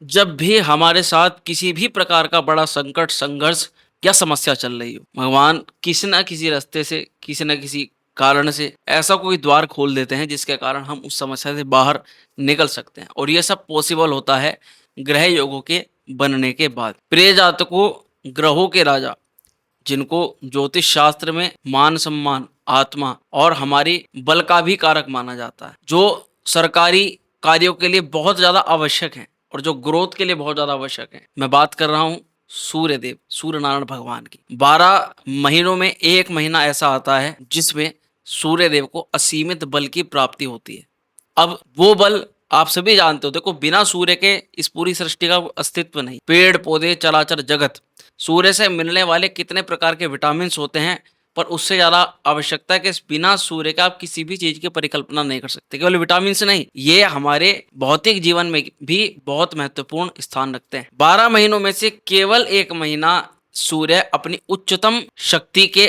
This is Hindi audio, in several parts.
जब भी हमारे साथ किसी भी प्रकार का बड़ा संकट, संघर्ष या समस्या चल रही हो, भगवान किसी न किसी रास्ते से, किसी न किसी कारण से ऐसा कोई द्वार खोल देते हैं जिसके कारण हम उस समस्या से बाहर निकल सकते हैं और ये सब पॉसिबल होता है ग्रह योगों के बनने के बाद। प्रिय जातकों, ग्रहों के राजा जिनको ज्योतिष शास्त्र में मान सम्मान, आत्मा और हमारी बल का भी कारक माना जाता है, जो सरकारी कार्यों के लिए बहुत ज़्यादा आवश्यक हैं और जो ग्रोथ के लिए बहुत ज़्यादा आवश्यक हैं। मैं बात कर रहा हूँ सूर्य देव, सूर्य नारायण भगवान की। 12 महीनों में एक महीना ऐसा आता है जिसमें सूर्य देव को असीमित बल की प्राप्ति होती है। अब वो बल आप सभी जानते हो, देखो बिना सूर्य के इस पूरी सृष्टि का अस्तित्व नहीं। पेड़ पौधे, चराचर जगत, सूर्य से मिलने वाले कितने प्रकार के विटामिन्स होते हैं, पर उससे ज़्यादा आवश्यकता है कि बिना सूर्य के आप किसी भी चीज़ की परिकल्पना नहीं कर सकते। केवल विटामिन्स नहीं, ये हमारे भौतिक जीवन में भी बहुत महत्वपूर्ण स्थान रखते हैं। 12 महीनों में से केवल एक महीना सूर्य अपनी उच्चतम शक्ति के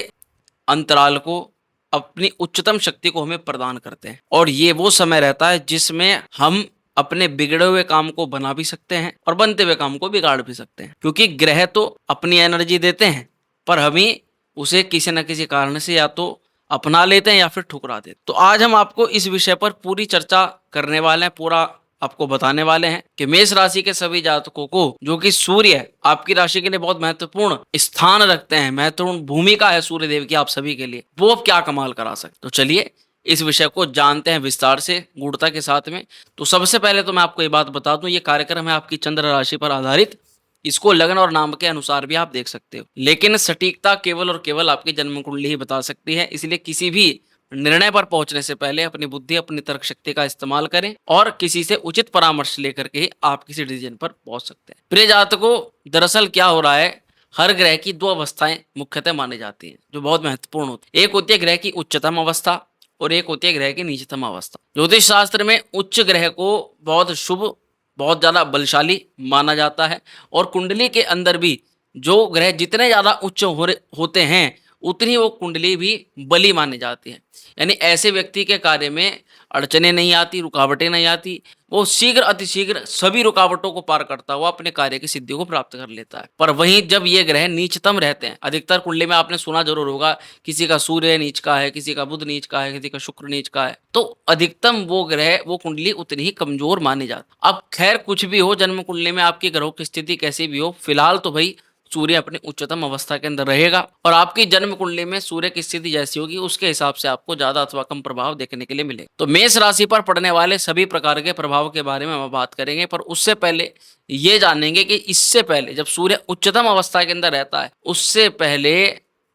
अंतराल को, अपनी उच्चतम शक्ति को हमें प्रदान करते हैं और ये वो समय रहता है जिसमें हम अपने बिगड़े हुए काम को बना भी सकते हैं और बनते हुए काम को बिगाड़ भी सकते हैं, क्योंकि ग्रह तो अपनी एनर्जी देते हैं पर हमें उसे किसी न किसी कारण से या तो अपना लेते हैं या फिर ठुकरा देते हैं। तो आज हम आपको इस विषय पर पूरी चर्चा करने वाले हैं, पूरा आपको बताने वाले हैं कि मेष राशि के सभी जातकों को, जो कि सूर्य आपकी राशि के लिए बहुत महत्वपूर्ण स्थान रखते हैं, महत्वपूर्ण भूमिका है सूर्य देव की आप सभी के लिए, वो अब क्या कमाल करा सकते। तो चलिए इस विषय को जानते हैं विस्तार से, गूढ़ता के साथ में। तो सबसे पहले तो मैं आपको ये बात बता दूं, ये कार्यक्रम है आपकी चंद्र राशि पर आधारित। इसको लग्न और नाम के अनुसार भी आप देख सकते हो, लेकिन सटीकता केवल और केवल आपकी जन्म कुंडली ही बता सकती है। इसलिए किसी भी निर्णय पर पहुंचने से पहले अपनी बुद्धि, अपनी तर्क शक्ति का इस्तेमाल करें और किसी से उचित परामर्श लेकर के ही आप किसी डिसीजन पर पहुंच सकते हैं। प्रिय जातकों, दरअसल क्या हो रहा है, हर ग्रह की दो अवस्थाएं मुख्यतः मानी जाती हैं जो बहुत महत्वपूर्ण होती है। एक होती है ग्रह की उच्चतम अवस्था और एक होती है ग्रह की नीचतम अवस्था। ज्योतिष शास्त्र में उच्च ग्रह को बहुत शुभ, बहुत ज्यादा बलशाली माना जाता है और कुंडली के अंदर भी जो ग्रह जितने ज्यादा उच्च होते हैं उतनी वो कुंडली भी बली मानी जाती है। यानी ऐसे व्यक्ति के कार्य में अड़चने नहीं आती, रुकावटें नहीं आती, वो शीघ्र अतिशीघ्र सभी रुकावटों को पार करता हुआ अपने कार्य की सिद्धि को प्राप्त कर लेता है। पर वहीं जब ये ग्रह नीचतम रहते हैं, अधिकतर कुंडली में आपने सुना जरूर होगा, किसी का सूर्य नीच का है, किसी का बुध नीच का है, किसी का शुक्र नीच का है, तो अधिकतम वो ग्रह, वो कुंडली उतनी ही कमजोर मानी जाती। अब खैर कुछ भी हो, जन्म कुंडली में आपकी ग्रहों की स्थिति कैसी भी हो, फिलहाल तो भाई सूर्य अपनी उच्चतम अवस्था के अंदर रहेगा और आपकी जन्म कुंडली में सूर्य की स्थिति जैसी होगी उसके हिसाब से आपको ज्यादा अथवा कम प्रभाव देखने के लिए मिलेगा। तो मेष राशि पर पड़ने वाले सभी प्रकार के प्रभाव के बारे में हम बात करेंगे, पर उससे पहले ये जानेंगे कि इससे पहले जब सूर्य उच्चतम अवस्था के अंदर रहता है, उससे पहले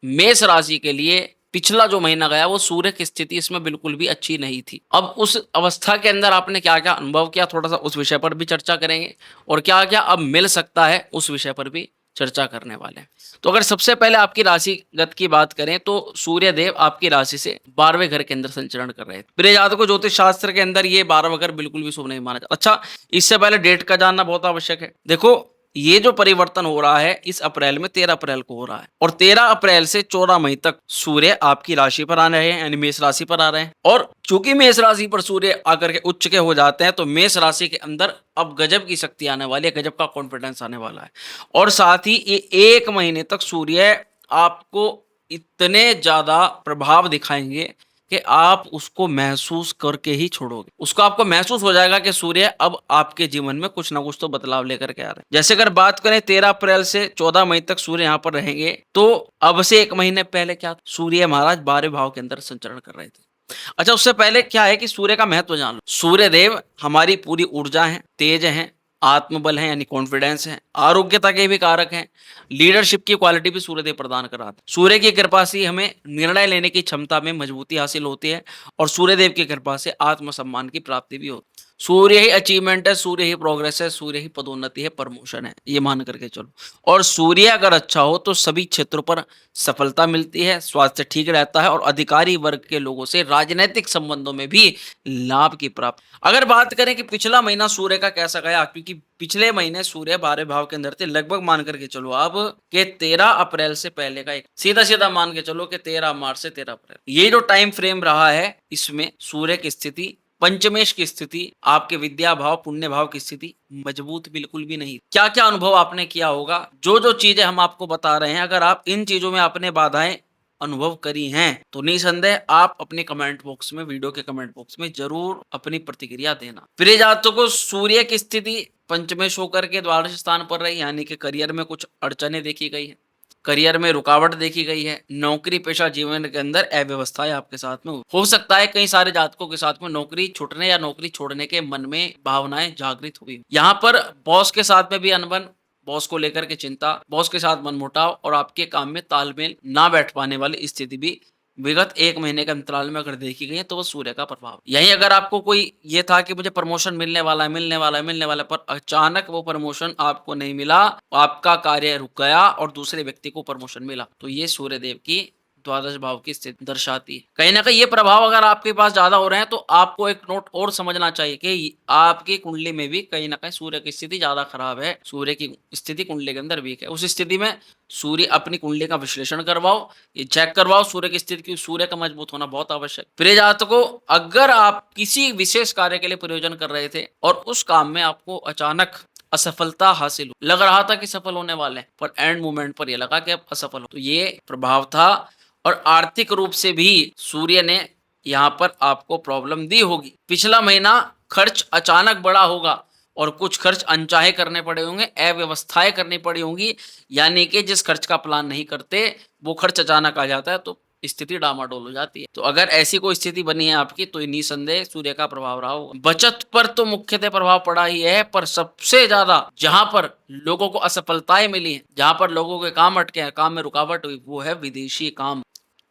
मेष राशि के लिए पिछला जो महीना गया वो सूर्य की स्थिति इसमें बिल्कुल भी अच्छी नहीं थी। अब उस अवस्था के अंदर आपने क्या क्या अनुभव किया, थोड़ा सा उस विषय पर भी चर्चा करेंगे और क्या क्या अब मिल सकता है उस विषय पर भी चर्चा करने वाले हैं। तो अगर सबसे पहले आपकी राशिगत की बात करें तो सूर्य देव आपकी राशि से 12वें घर के अंदर संचरण कर रहे थे। प्रिय जातकों, ज्योतिष शास्त्र के अंदर ये 12वां घर बिल्कुल भी शुभ नहीं माना जाता। अच्छा, इससे पहले डेट का जानना बहुत आवश्यक है। देखो, ये जो परिवर्तन हो रहा है इस अप्रैल में 13 अप्रैल को हो रहा है और 13 अप्रैल से 14 मई तक सूर्य आपकी राशि पर आ रहे हैं, यानी मेष राशि पर आ रहे हैं। और चूंकि मेष राशि पर सूर्य आकर के उच्च के हो जाते हैं तो मेष राशि के अंदर अब गजब की शक्ति आने वाली है, गजब का कॉन्फिडेंस आने वाला है। और साथ ही ये 1 महीने तक सूर्य आपको इतने ज्यादा प्रभाव दिखाएंगे कि आप उसको महसूस करके ही छोड़ोगे। उसको आपको महसूस हो जाएगा कि सूर्य अब आपके जीवन में कुछ ना कुछ तो बदलाव लेकर के आ रहे हैं। जैसे अगर बात करें 13 अप्रैल से 14 मई तक सूर्य यहाँ पर रहेंगे, तो अब से 1 महीने पहले क्या सूर्य महाराज 12वें भाव के अंदर संचरण कर रहे थे। अच्छा, उससे पहले क्या है कि सूर्य का महत्व जान लो। सूर्य देव हमारी पूरी ऊर्जा है, तेज है, आत्मबल है यानी कॉन्फिडेंस है, आरोग्यता के भी कारक हैं, लीडरशिप की क्वालिटी भी सूर्यदेव प्रदान कराते हैं। सूर्य की कृपा से हमें निर्णय लेने की क्षमता में मजबूती हासिल होती है और सूर्यदेव की कृपा से आत्मसम्मान की प्राप्ति भी होती है। सूर्य ही अचीवमेंट है, सूर्य ही प्रोग्रेस है, सूर्य ही पदोन्नति है, प्रमोशन है, ये मान करके चलो। और सूर्य अगर अच्छा हो तो सभी क्षेत्रों पर सफलता मिलती है, स्वास्थ्य ठीक रहता है और अधिकारी वर्ग के लोगों से राजनीतिक संबंधों में भी लाभ की प्राप्ति। अगर बात करें कि पिछला महीना सूर्य का कैसा गया, क्योंकि पिछले महीने सूर्य 12वें भाव के अंदर थे, लगभग मान करके चलो आप कि 13 अप्रैल से पहले का एक सीधा सीधा मान के चलो कि 13 मार्च से 13 अप्रैल, ये जो टाइम फ्रेम रहा है इसमें सूर्य की स्थिति पंचमेश की स्थिति, आपके विद्या भाव, पुण्य भाव की स्थिति मजबूत बिल्कुल भी नहीं। क्या-क्या अनुभव आपने किया होगा? जो-जो चीज़ें हम आपको बता रहे हैं, अगर आप इन चीज़ों में आपने बाधाएँ अनुभव करी हैं, तो निसंदेह आप अपने कमेंट बॉक्स में, वीडियो के कमेंट बॉक्स में ज़रूर अपनी प्रतिक्रिया देना। प्रिय जातकों, सूर्य की स्थिति पंचमेश होकर के द्वादश स्थान पर रही, यानी कि करियर में कुछ अड़चनें देखी गई हैं। करियर में रुकावट देखी गई है, नौकरी पेशा जीवन के अंदर अव्यवस्थाएं आपके साथ में हो सकता है कई सारे जातकों के साथ में नौकरी छूटने या नौकरी छोड़ने के मन में भावनाएं जागृत हुई। यहाँ पर बॉस के साथ में भी अनबन, बॉस को लेकर के चिंता, बॉस के साथ मनमुटाव और आपके काम में तालमेल ना बैठ पाने वाली स्थिति भी विगत 1 महीने के अंतराल में अगर देखी गई है, तो वो सूर्य का प्रभाव। यहीं अगर आपको कोई ये था कि मुझे प्रमोशन मिलने वाला है, मिलने वाला है, मिलने वाला है, पर अचानक वो प्रमोशन आपको नहीं मिला, आपका कार्य रुक गया और दूसरे व्यक्ति को प्रमोशन मिला, तो ये सूर्य देव की द्वादश भाव की स्थिति दर्शाती है। कहीं ना कहीं ये प्रभाव अगर आपके पास ज्यादा हो रहे हैं, तो आपको एक नोट और समझना चाहिए कि आपकी कुंडली में भी कहीं ना कहीं सूर्य की स्थिति ज्यादा खराब है, सूर्य की स्थिति कुंडली के अंदर वीक है। उस स्थिति में सूर्य अपनी कुंडली का विश्लेषण करवाओ, ये चेक करवाओ सूर्य की स्थिति, की सूर्य का मजबूत होना बहुत आवश्यक। प्रिय जातकों, अगर आप किसी विशेष कार्य के लिए प्रयोजन कर रहे थे और उस काम में आपको अचानक असफलता हासिल हो, लग रहा था कि सफल होने वाले हैं, पर एंड मोमेंट पर यह लगा कि अब असफल हो, तो ये प्रभाव था। और आर्थिक रूप से भी सूर्य ने यहाँ पर आपको प्रॉब्लम दी होगी। पिछला महीना खर्च अचानक बढ़ा होगा और कुछ खर्च अनचाहे करने पड़े होंगे, अव्यवस्थाएं करनी पड़ी होंगी, यानी कि जिस खर्च का प्लान नहीं करते वो खर्च अचानक आ जाता है, तो स्थिति डामाडोल हो जाती है। तो अगर ऐसी कोई स्थिति बनी है आपकी, तो निसंदेह सूर्य का प्रभाव रहा होगा। बचत पर तो मुख्यतः प्रभाव पड़ा ही है, पर सबसे ज्यादा जहां पर लोगों को असफलताएं मिली हैं, जहां पर लोगों के काम अटके हैं, काम में रुकावट हुई, वो है विदेशी काम।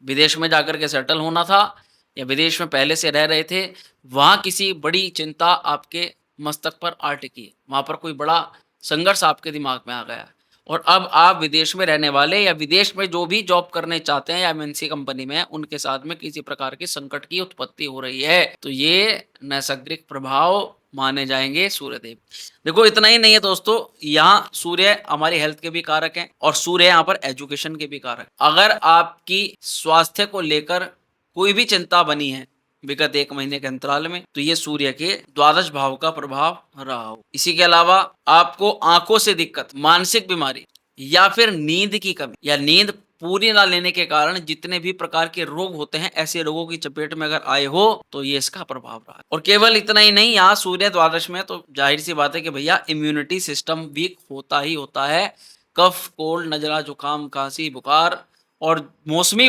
विदेश में जाकर के सेटल होना था या विदेश में पहले से रह रहे थे, वहां किसी बड़ी चिंता आपके मस्तक पर आ टिकी है, वहां पर कोई बड़ा संघर्ष आपके दिमाग में आ गया और अब आप विदेश में रहने वाले या विदेश में जो भी जॉब करने चाहते हैं या एमएनसी कंपनी में, उनके साथ में किसी प्रकार के संकट की उत्पत्ति हो रही है, तो ये नैसर्गिक प्रभाव माने जाएंगे सूर्यदेव। देखो इतना ही नहीं है दोस्तों, यहाँ सूर्य हमारी हेल्थ के भी कारक हैं और सूर्य यहाँ पर एजुकेशन के भी कारक। अगर आपकी स्वास्थ्य को लेकर कोई भी चिंता बनी है विगत 1 महीने के अंतराल में, तो ये सूर्य के द्वादश भाव का प्रभाव रहा हो। इसी के अलावा आपको आंखों से दिक्कत, मानसिक बीमारी या फिर नींद की कमी या नींद पूरी ना लेने के कारण जितने भी प्रकार के रोग होते हैं, ऐसे रोगों की चपेट में अगर आए हो, तो ये इसका प्रभाव रहा है। और केवल इतना ही नहीं, यहाँ सूर्य द्वादश में तो जाहिर सी बात है कि भैया इम्यूनिटी सिस्टम वीक होता ही होता है। कफ, कोल्ड, नजला, जुकाम, खांसी, बुखार और मौसमी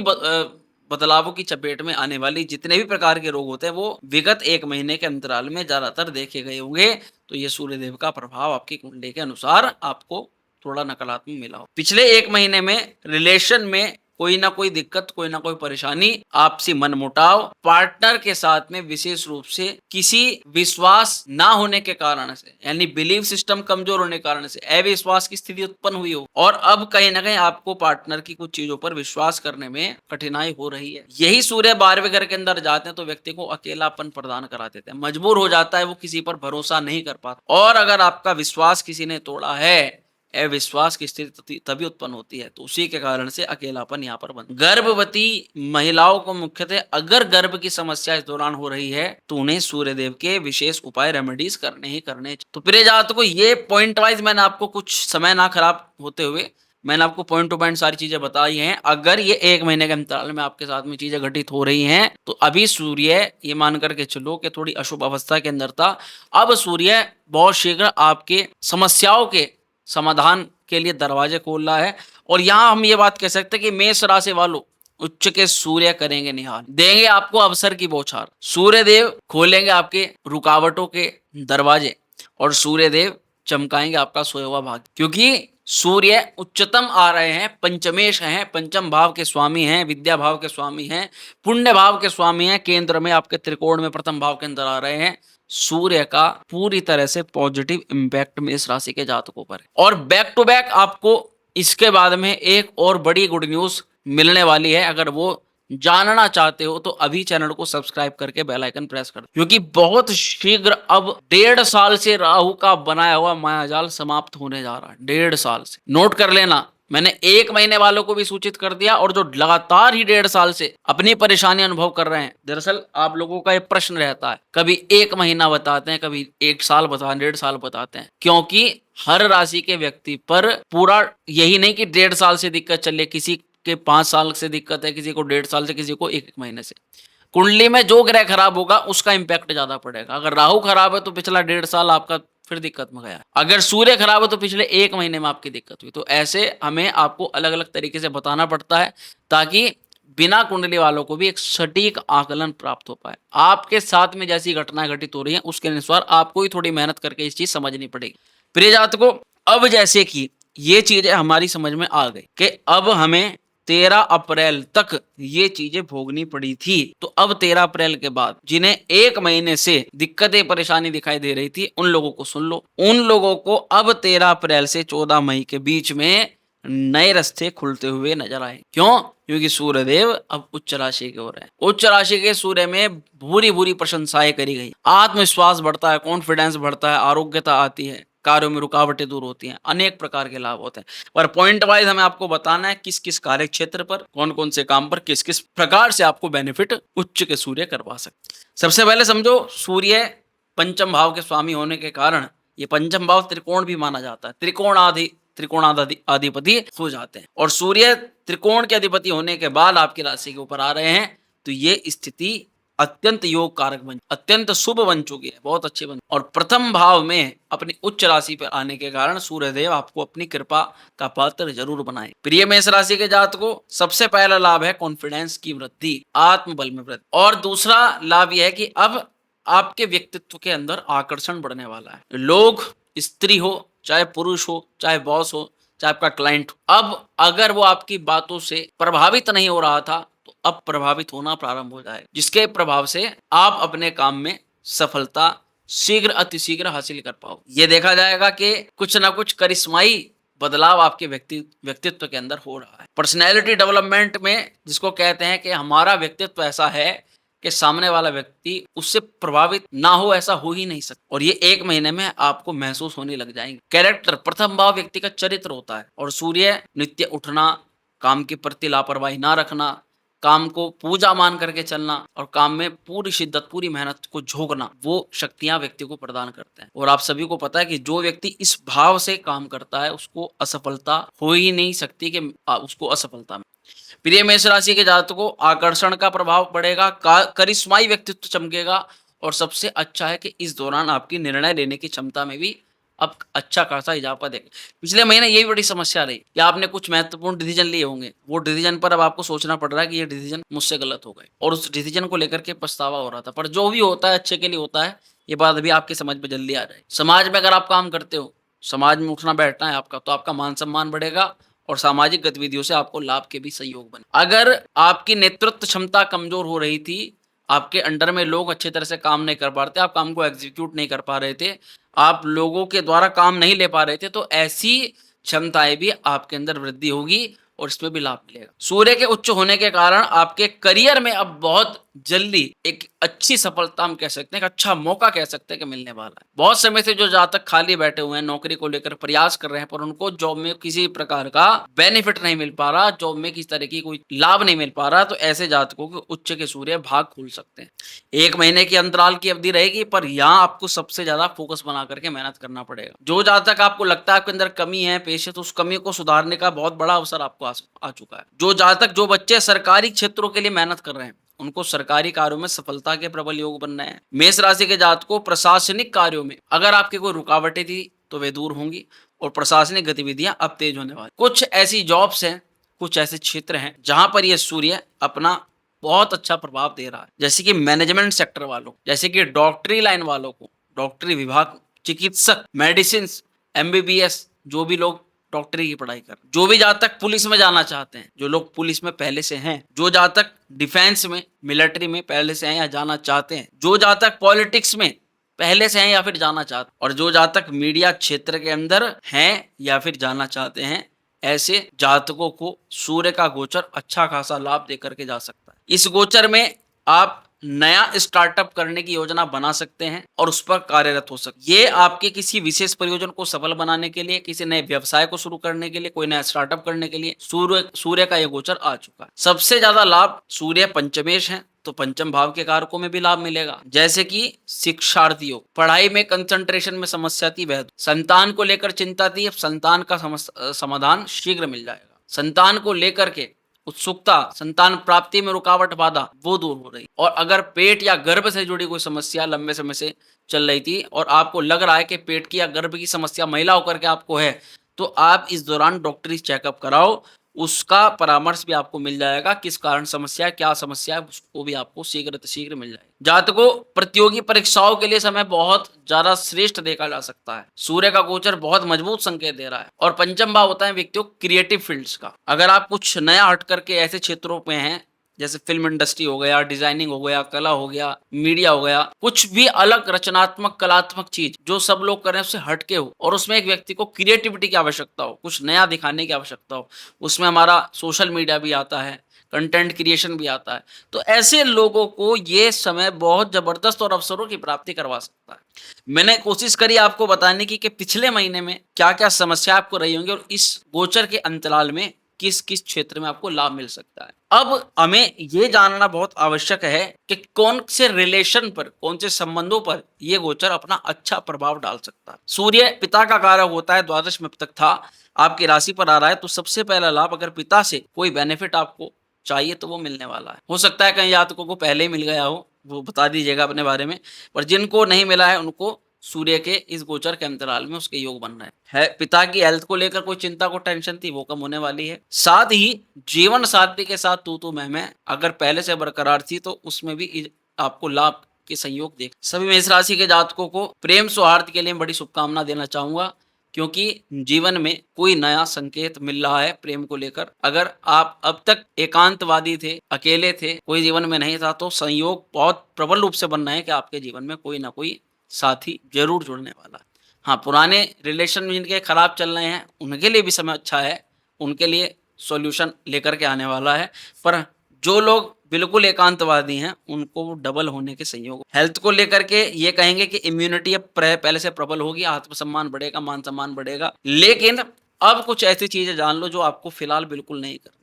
बदलावों की चपेट में आने वाली जितने भी प्रकार के रोग होते हैं, वो विगत 1 महीने के अंतराल में ज्यादातर देखे गए होंगे। तो ये सूर्यदेव का प्रभाव आपकी कुंडली के अनुसार आपको थोड़ा नकारात्मक मिला हो। पिछले 1 महीने में रिलेशन में कोई ना कोई दिक्कत, कोई ना कोई परेशानी, आपसी मनमुटाव, पार्टनर के साथ में विशेष रूप से किसी विश्वास ना होने के कारण से, यानी बिलीव सिस्टम कमजोर होने के कारण से अविश्वास की स्थिति उत्पन्न हुई हो और अब कहीं ना कहीं आपको पार्टनर की कुछ चीजों पर विश्वास करने में कठिनाई हो रही है। यही सूर्य 12वें घर के अंदर जाते हैं तो व्यक्ति को अकेलापन प्रदान करा देते हैं, मजबूर हो जाता है, वो किसी पर भरोसा नहीं कर पाता। और अगर आपका विश्वास किसी ने तोड़ा है, अविश्वास की स्थिति तभी उत्पन्न होती है, तो उसी के कारण से अकेलापन यहाँ पर बन। गर्भवती महिलाओं को मुख्यतः अगर गर्भ की समस्या इस दौरान हो रही है, तो उन्हें सूर्यदेव के विशेष उपाय रेमेडीज करने ही करने। तो प्रिय जातकों, ये पॉइंट वाइज मैंने आपको कुछ समय ना खराब होते हुए मैंने आपको पॉइंट टू पॉइंट सारी चीजें बताई हैं। अगर ये 1 महीने के अंतराल में आपके साथ में चीजें घटित हो रही हैं, तो अभी सूर्य ये मान करके चलो कि थोड़ी अशुभ अवस्था के अंदर था। अब सूर्य बहुत शीघ्र आपके समस्याओं के समाधान के लिए दरवाजे खोल रहा है। और यहाँ हम ये बात कह सकते हैं कि मेष राशि वालों, उच्च के सूर्य करेंगे निहाल, देंगे आपको अवसर की बौछार। सूर्यदेव खोलेंगे आपके रुकावटों के दरवाजे और सूर्यदेव चमकाएंगे आपका सोया हुआ भाग्य, क्योंकि सूर्य उच्चतम आ रहे हैं, पंचमेश हैं, पंचम भाव के स्वामी हैं, विद्या भाव के स्वामी हैं, पुण्य भाव के स्वामी हैं, केंद्र में आपके त्रिकोण में प्रथम भाव के अंदर आ रहे हैं। सूर्य का पूरी तरह से पॉजिटिव इंपैक्ट मेष राशि के जातकों पर है। और बैक टू बैक आपको इसके बाद में एक और बड़ी गुड न्यूज मिलने वाली है। अगर वो जानना चाहते हो तो अभी चैनल को सब्सक्राइब करके बेल आइकन प्रेस कर दो, क्योंकि बहुत शीघ्र अब 1.5 साल से राहु का बनाया हुआ मायाजाल समाप्त होने जा रहा है। 1.5 साल से, नोट कर लेना, मैंने 1 महीने वालों को भी सूचित कर दिया, और जो लगातार ही 1.5 साल से अपनी परेशानी अनुभव कर रहे हैं, दरअसल आप लोगों का एक प्रश्न रहता है, कभी 1 महीना बताते हैं, कभी 1 साल बता 1.5 साल बताते हैं, क्योंकि हर राशि के व्यक्ति पर पूरा यही नहीं कि 1.5 साल से दिक्कत चल रही है, किसी के 5 साल से दिक्कत है, किसी को 1.5 साल से, किसी को 1-1 महीने से। कुंडली में जो ग्रह खराब होगा उसका इम्पैक्ट ज्यादा पड़ेगा। अगर राहु खराब है तो पिछला 1.5 साल आपका फिर दिक्कत में गया। अगर सूर्य खराब है तो पिछले 1 महीने में आपकी दिक्कत हुई। तो ऐसे हमें आपको अलग-अलग तरीके से बताना पड़ता है, ताकि बिना कुंडली वालों को भी एक सटीक आकलन प्राप्त हो पाए। आपके साथ में जैसी घटनाएं घटित हो रही हैं, उसके अनुसार आपको ही थोड़ी मेहनत करके इस चीज समझनी पड़ेगी। प्रिय जातकों, अब जैसे कि ये चीजें हमारी समझ में आ गई कि अब हमें 13 अप्रैल तक ये चीजें भोगनी पड़ी थी, तो अब 13 अप्रैल के बाद जिन्हें 1 महीने से दिक्कतें परेशानी दिखाई दे रही थी, उन लोगों को सुन लो। उन लोगों को अब 13 अप्रैल से 14 मई के बीच में नए रास्ते खुलते हुए नजर आए। क्यों? क्योंकि सूर्यदेव अब उच्च राशि की ओर है। उच्च राशि के सूर्य में भूरी भूरी प्रशंसाएं करी गई, आत्मविश्वास बढ़ता है, कॉन्फिडेंस बढ़ता है, आरोग्यता आती है, कार्यों में रुकावटें दूर होती हैं, अनेक प्रकार के लाभ होते हैं। पर पॉइंट वाइज हमें आपको बताना है किस किस कार्य क्षेत्र पर, कौन कौन से काम पर, किस किस प्रकार से आपको बेनिफिट उच्च के सूर्य करवा सकते। सबसे पहले समझो, सूर्य पंचम भाव के स्वामी होने के कारण ये पंचम भाव त्रिकोण भी माना जाता है। त्रिकोणाधिपति हो जाते हैं, और सूर्य त्रिकोण के अधिपति होने के बाद आपकी राशि के ऊपर आ रहे हैं, तो ये स्थिति अत्यंत योग कारक बन, अत्यंत शुभ बन चुकी है, बहुत अच्छी बन। और प्रथम भाव में अपनी उच्च राशि पर आने के कारण सूर्यदेव आपको अपनी कृपा का पात्र जरूर बनाए। प्रिय मेष राशि के जातकों, सबसे पहला लाभ है कॉन्फिडेंस की वृद्धि, आत्मबल में वृद्धि। और दूसरा लाभ यह है कि अब आपके व्यक्तित्व के अंदर आकर्षण बढ़ने वाला है। लोग, स्त्री हो चाहे पुरुष हो, चाहे बॉस हो, चाहे आपका क्लाइंट हो, अब अगर वो आपकी बातों से प्रभावित नहीं हो रहा था, तो अब प्रभावित होना प्रारंभ हो जाएगा, जिसके प्रभाव से आप अपने काम में सफलता शीघ्र अतिशीघ्र हासिल कर पाओ। ये देखा जाएगा कि कुछ ना कुछ करिश्माई बदलाव आपके व्यक्तित्व के अंदर हो रहा है। पर्सनैलिटी डेवलपमेंट में जिसको कहते हैं कि हमारा व्यक्तित्व ऐसा है कि सामने वाला व्यक्ति उससे प्रभावित ना हो, ऐसा हो ही नहीं सकता। और ये 1 महीने में आपको महसूस होने लग जाएंगे। कैरेक्टर, प्रथम भाव व्यक्ति का चरित्र होता है, और सूर्य नित्य उठना, काम के प्रति लापरवाही ना रखना, काम को पूजा मान करके चलना, और काम में पूरी शिद्दत पूरी मेहनत को झोंकना, वो शक्तियां व्यक्ति को प्रदान करते हैं। और आप सभी को पता है कि जो व्यक्ति इस भाव से काम करता है उसको असफलता हो ही नहीं सकती कि उसको असफलता में। प्रिय मेष राशि के जातकों, आकर्षण का प्रभाव बढ़ेगा, करिश्माई व्यक्तित्व चमकेगा, और सबसे अच्छा है कि इस दौरान आपकी निर्णय लेने की क्षमता में भी अब अच्छा खासा इजाफा देगा। पिछले महीने यही बड़ी समस्या रही कि आपने कुछ महत्वपूर्ण डिसीजन लिए होंगे, वो डिसीजन पर अब आपको सोचना पड़ रहा है कि ये डिसीजन मुझसे गलत हो गए, और उस डिसीजन को लेकर के पछतावा हो रहा था। पर जो भी होता है अच्छे के लिए होता है, ये बात अभी आपकी समझ में जल्दी आ जाए। समाज में अगर आप काम करते हो, समाज में उठना बैठना है आपका, तो आपका मान सम्मान बढ़ेगा, और सामाजिक गतिविधियों से आपको लाभ के भी सहयोग बने। अगर आपकी नेतृत्व क्षमता कमजोर हो रही थी, आपके अंडर में लोग अच्छे तरह से काम नहीं कर पा रहे थे, आप काम को एग्जीक्यूट नहीं कर पा रहे थे, आप लोगों के द्वारा काम नहीं ले पा रहे थे, तो ऐसी क्षमताएं भी आपके अंदर वृद्धि होगी, और इसमें भी लाभ मिलेगा। सूर्य के उच्च होने के कारण आपके करियर में अब बहुत जल्दी एक अच्छी सफलता, हम कह सकते हैं, एक अच्छा मौका कह सकते हैं कि मिलने वाला है। बहुत समय से जो जातक खाली बैठे हुए हैं, नौकरी को लेकर प्रयास कर रहे हैं, पर उनको जॉब में किसी प्रकार का बेनिफिट नहीं मिल पा रहा, जॉब में किसी तरह की कोई लाभ नहीं मिल पा रहा, तो ऐसे जातकों के उच्च के सूर्य भाग खुल सकते हैं। 1 महीने की अंतराल की अवधि रहेगी, पर यहाँ आपको सबसे ज्यादा फोकस बना करके मेहनत करना पड़ेगा। जो जातक आपको लगता है आपके अंदर कमी है, पेश है, तो उस कमी को सुधारने का बहुत बड़ा अवसर आपको आ चुका है। जो बच्चे सरकारी क्षेत्रों के लिए मेहनत कर रहे हैं, उनको सरकारी कार्यों में सफलता के प्रबल योग बनना है। मेष राशि के जातकों, प्रशासनिक कार्यों में अगर आपकी कोई रुकावटें थी तो वे दूर होंगी, और प्रशासनिक गतिविधियां अब तेज होने वाली। कुछ ऐसी जॉब्स हैं, कुछ ऐसे क्षेत्र हैं जहां पर यह सूर्य अपना बहुत अच्छा प्रभाव दे रहा है, जैसे कि मैनेजमेंट सेक्टर वालों, जैसे कि डॉक्टरी लाइन वालों को, डॉक्टरी विभाग, चिकित्सक, मेडिसिन, एमबीबीएस, जो भी लोग डॉक्टरी की पढ़ाई कर, जो भी जातक पुलिस में जाना चाहते हैं, जो लोग पुलिस में पहले से हैं, जो जातक डिफेंस में, मिलिट्री में पहले से हैं या जाना चाहते हैं, जो जातक पॉलिटिक्स में पहले से हैं या फिर जाना चाहते हैं, और जो जातक मीडिया क्षेत्र के अंदर हैं या फिर जाना चाहते हैं, ऐसे जातकों को सूर्य का गोचर अच्छा खासा लाभ देकर के जा सकता है। इस गोचर में आप नया स्टार्टअप करने की योजना बना सकते हैं और उस पर कार्यरत हो सकते हैं। ये आपके किसी विशेष प्रयोजन को सफल बनाने के लिए, किसी नए व्यवसाय को शुरू करने के लिए, कोई नया स्टार्टअप करने के लिए सूर्य सूर्य का ये गोचर आ चुका है। सबसे ज्यादा लाभ सूर्य पंचमेश है, तो पंचम भाव के कारकों में भी लाभ मिलेगा, जैसे कि शिक्षार्थियों, पढ़ाई में कंसंट्रेशन में समस्या थी वह, संतान को लेकर चिंता थी, अब संतान का समाधान शीघ्र मिल जाएगा। संतान को लेकर के उत्सुकता, संतान प्राप्ति में रुकावट बाधा वो दूर हो रही। और अगर पेट या गर्भ से जुड़ी कोई समस्या लंबे समय से चल रही थी और आपको लग रहा है कि पेट की या गर्भ की समस्या महिला होकर के आपको है, तो आप इस दौरान डॉक्टरी चेकअप कराओ, उसका परामर्श भी आपको मिल जाएगा, किस कारण समस्या है, क्या समस्या है, उसको भी आपको शीघ्र मिल जाएगा। जातकों, प्रतियोगी परीक्षाओं के लिए समय बहुत ज्यादा श्रेष्ठ देखा जा सकता है। सूर्य का गोचर बहुत मजबूत संकेत दे रहा है और पंचम भाव होता है व्यक्तियों क्रिएटिव फील्ड्स का। अगर आप कुछ नया हट करके ऐसे क्षेत्रों में हैं, जैसे फिल्म इंडस्ट्री हो गया, डिजाइनिंग हो गया, कला हो गया, मीडिया हो गया, कुछ भी अलग रचनात्मक कलात्मक चीज जो सब लोग कर रहे हैं उससे हटके हो और उसमें एक व्यक्ति को क्रिएटिविटी की आवश्यकता हो, कुछ नया दिखाने की आवश्यकता हो, उसमें हमारा सोशल मीडिया भी आता है, कंटेंट क्रिएशन भी आता है, तो ऐसे लोगों को ये समय बहुत जबरदस्त और अवसरों की प्राप्ति करवा सकता है। मैंने कोशिश करी आपको बताने की कि पिछले महीने में क्या क्या समस्या आपको रही होंगी और इस गोचर के अंतराल में किस किस क्षेत्र में आपको लाभ मिल सकता है। अब हमें ये जानना बहुत आवश्यक है कि कौन से रिलेशन पर, कौन से संबंधों पर ये गोचर अपना अच्छा प्रभाव डाल सकता है। सूर्य पिता का कारक होता है, द्वादश में अब तक था, आपकी राशि पर आ रहा है, तो सबसे पहला लाभ, अगर पिता से कोई बेनिफिट आपको चाहिए तो वो मिलने वाला है। हो सकता है कहीं जातकों को पहले ही मिल गया हो, वो बता दीजिएगा अपने बारे में, पर जिनको नहीं मिला है उनको सूर्य के इस गोचर के अंतराल में उसके योग बन रहे है। पिता की हेल्थ को लेकर कोई चिंता को टेंशन थी वो कम होने वाली है। साथ ही जीवन साथी के साथ तू मैं अगर पहले से बरकरार थी तो उसमें भी आपको लाभ के संयोग देख। सभी मेष राशि के जातकों को प्रेम सौहार्द के लिए बड़ी शुभकामना देना चाहूंगा, क्योंकि जीवन में कोई नया संकेत मिल रहा है प्रेम को लेकर। अगर आप अब तक एकांतवादी थे, अकेले थे, कोई जीवन में नहीं था, तो संयोग बहुत प्रबल रूप से बन रहे हैं कि आपके जीवन में कोई ना कोई साथी जरूर जुड़ने वाला है। हाँ, पुराने रिलेशन जिनके खराब चल रहे हैं उनके लिए भी समय अच्छा है, उनके लिए सॉल्यूशन लेकर के आने वाला है। पर जो लोग बिल्कुल एकांतवादी हैं उनको डबल होने के संयोग। हेल्थ को लेकर के ये कहेंगे कि इम्यूनिटी अब पहले से प्रबल होगी, आत्मसम्मान बढ़ेगा, मान सम्मान बढ़ेगा। लेकिन अब कुछ ऐसी चीजें जान लो जो आपको फिलहाल बिल्कुल नहीं करनी।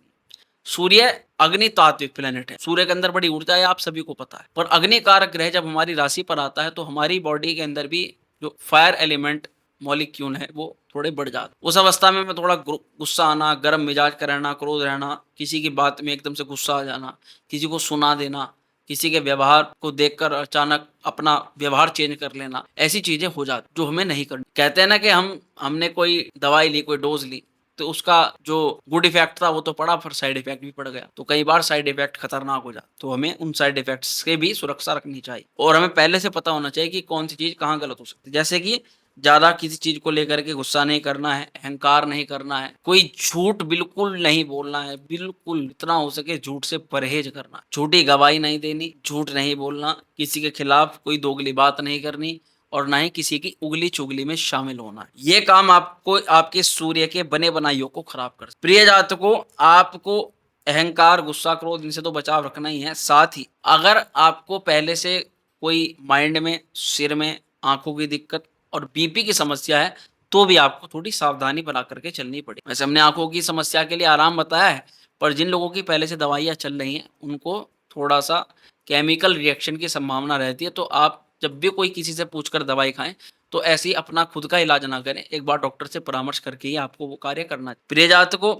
सूर्य अग्नि तात्विक प्लेनेट है, सूर्य के अंदर बड़ी ऊर्जा है, आप सभी को पता है, पर अग्नि कारक ग्रह जब हमारी राशि पर आता है तो हमारी बॉडी के अंदर भी जो फायर एलिमेंट मॉलिक्यूल है वो थोड़े बढ़ जाते। उस अवस्था में मैं थोड़ा गुस्सा आना, गर्म मिजाज का रहना, क्रोध रहना, किसी की बात में एकदम से गुस्सा आ जाना, किसी को सुना देना, किसी के व्यवहार को देखकर अचानक अपना व्यवहार चेंज कर लेना, ऐसी चीजें हो जाती जो हमें नहीं करनी। कहते हैं ना कि हमने कोई दवाई ली, कोई डोज ली, तो उसका जो गुड इफेक्ट था वो तो पड़ा, फिर साइड इफेक्ट भी पड़ गया। तो कई बार साइड इफेक्ट खतरनाक हो जाता, तो हमें उन साइड इफेक्ट्स से भी सुरक्षा रखनी चाहिए और हमें पहले से पता होना चाहिए कि कौन सी चीज कहाँ गलत हो सकती है। जैसे कि ज्यादा किसी चीज को लेकर के गुस्सा नहीं करना है, अहंकार नहीं करना है, कोई झूठ बिल्कुल नहीं बोलना है, बिल्कुल इतना हो सके झूठ से परहेज करना, झूठी गवाही नहीं देनी, झूठ नहीं बोलना, किसी के खिलाफ कोई दोगली बात नहीं करनी और ना ही किसी की उगली चुगली में शामिल होना है। ये काम आपको आपके सूर्य के बने बनाइयों को खराब कर। प्रिय जातकों, आपको अहंकार, गुस्सा, क्रोध इनसे तो बचाव रखना ही है। साथ ही अगर आपको पहले से कोई माइंड में, सिर में, आंखों की दिक्कत और बीपी की समस्या है तो भी आपको थोड़ी सावधानी बना करके चलनी पड़े। वैसे हमने आंखों की समस्या के लिए आराम बताया है, पर जिन लोगों की पहले से दवाइयाँ चल रही हैं उनको थोड़ा सा केमिकल रिएक्शन की संभावना रहती है। तो आप जब भी कोई किसी से पूछकर दवाई खाएं तो ऐसे ही अपना खुद का इलाज ना करें, एक बार डॉक्टर से परामर्श करके ही आपको वो कार्य करना चाहिए। प्रिय जातकों,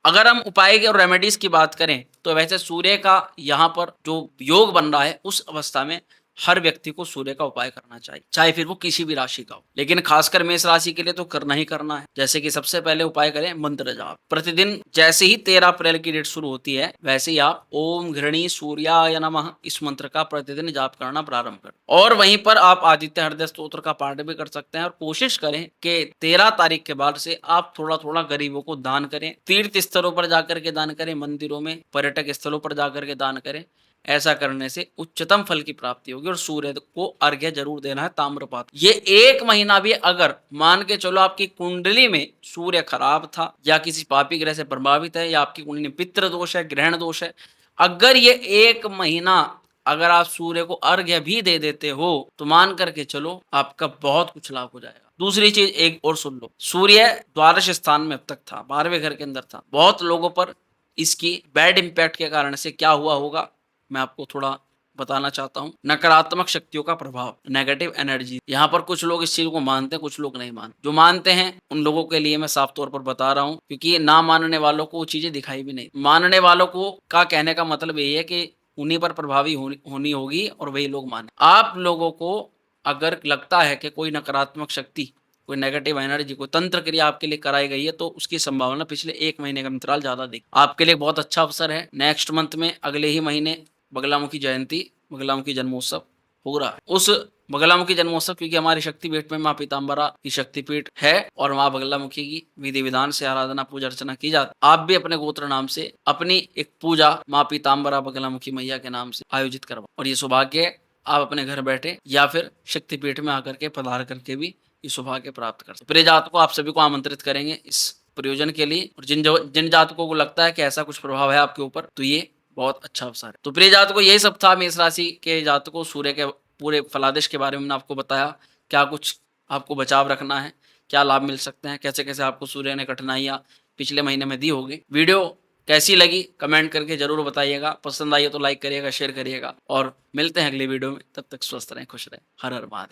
अगर हम उपाय की और रेमेडीज की बात करें तो वैसे सूर्य का यहाँ पर जो योग बन रहा है उस अवस्था में हर व्यक्ति को सूर्य का उपाय करना चाहिए, चाहे फिर वो किसी भी राशि का हो, लेकिन खासकर मेष राशि के लिए तो करना ही करना है। जैसे कि सबसे पहले उपाय करें मंत्र जाप। प्रतिदिन जैसे ही 13 अप्रैल की डेट शुरू होती है वैसे ही आप ओम घृणी सूर्याय नमः इस मंत्र का प्रतिदिन जाप करना प्रारंभ करें और वहीं पर आप आदित्य हृदय स्तोत्र का पाठ भी कर सकते हैं। और कोशिश करें कि 13 तारीख के बाद से आप थोड़ा थोड़ा गरीबों को दान करें, तीर्थ स्थलों पर जाकर के दान करें, मंदिरों में, पर्यटक स्थलों पर जाकर के दान करें। ऐसा करने से उच्चतम फल की प्राप्ति होगी। और सूर्य को अर्घ्य जरूर देना है ताम्रपात। ये एक महीना भी अगर मान के चलो आपकी कुंडली में सूर्य खराब था या किसी पापी ग्रह से प्रभावित है या आपकी कुंडली में पितृ दोष है, ग्रहण दोष है, अगर ये एक महीना अगर आप सूर्य को अर्घ्य भी दे देते हो तो मान करके चलो आपका बहुत कुछ लाभ हो जाएगा। दूसरी चीज एक और सुन लो, सूर्य द्वादश स्थान में अब तक था, 12वें घर के अंदर था। बहुत लोगों पर इसकी बैड इम्पैक्ट के कारण से क्या हुआ होगा मैं आपको थोड़ा बताना चाहता हूँ। नकारात्मक शक्तियों का प्रभाव, नेगेटिव एनर्जी। यहाँ पर कुछ लोग इस चीज को मानते हैं, कुछ लोग नहीं मानते। जो मानते हैं उन लोगों के लिए मैं साफ तौर पर बता रहा हूँ, क्योंकि ना मानने वालों को वो चीजें दिखाई भी नहीं। मानने वालों को का कहने का मतलब यही है कि उन्हीं पर प्रभावी होनी होगी और वही लोग माने। आप लोगों को अगर लगता है कि कोई नकारात्मक शक्ति, कोई नेगेटिव एनर्जी, कोई तंत्र क्रिया आपके लिए कराई गई है, तो उसकी संभावना पिछले 1 महीने का अंतराल ज्यादा दिख। आपके लिए बहुत अच्छा अवसर है। नेक्स्ट मंथ में, अगले ही महीने बगलामुखी जयंती, बगलामुखी जन्मोत्सव हो रहा है। उस बगलामुखी जन्मोत्सव, क्योंकि हमारी शक्तिपीठ में माँ पीताम्बरा की शक्तिपीठ है और माँ बगलामुखी की विधि विधान से आराधना पूजा अर्चना की जाती। आप भी अपने गोत्र नाम से अपनी एक पूजा माँ पीताम्बरा बगलामुखी मैया के नाम से आयोजित करवा, और ये सौभाग्य है। आप अपने घर बैठे या फिर शक्तिपीठ में आकर के पधार करके भी ये सौभाग्य प्राप्त कर सकते। प्रिय जातकों, आप सभी को आमंत्रित करेंगे इस प्रयोजन के लिए, और जिन जातकों को लगता है कि ऐसा कुछ प्रभाव है आपके ऊपर, तो ये बहुत अच्छा अवसर है। तो प्रिय जातकों, यही सब था मेष राशि के जातकों सूर्य के पूरे फलादेश के बारे में मैंने आपको बताया। क्या कुछ आपको बचाव रखना है, क्या लाभ मिल सकते हैं, कैसे कैसे आपको सूर्य ने कठिनाइयां पिछले महीने में दी होगी। वीडियो कैसी लगी कमेंट करके जरूर बताइएगा। पसंद आई हो तो लाइक करिएगा, शेयर करिएगा, और मिलते हैं अगले वीडियो में। तब तक स्वस्थ रहें, खुश रहें। हर हर महादेव।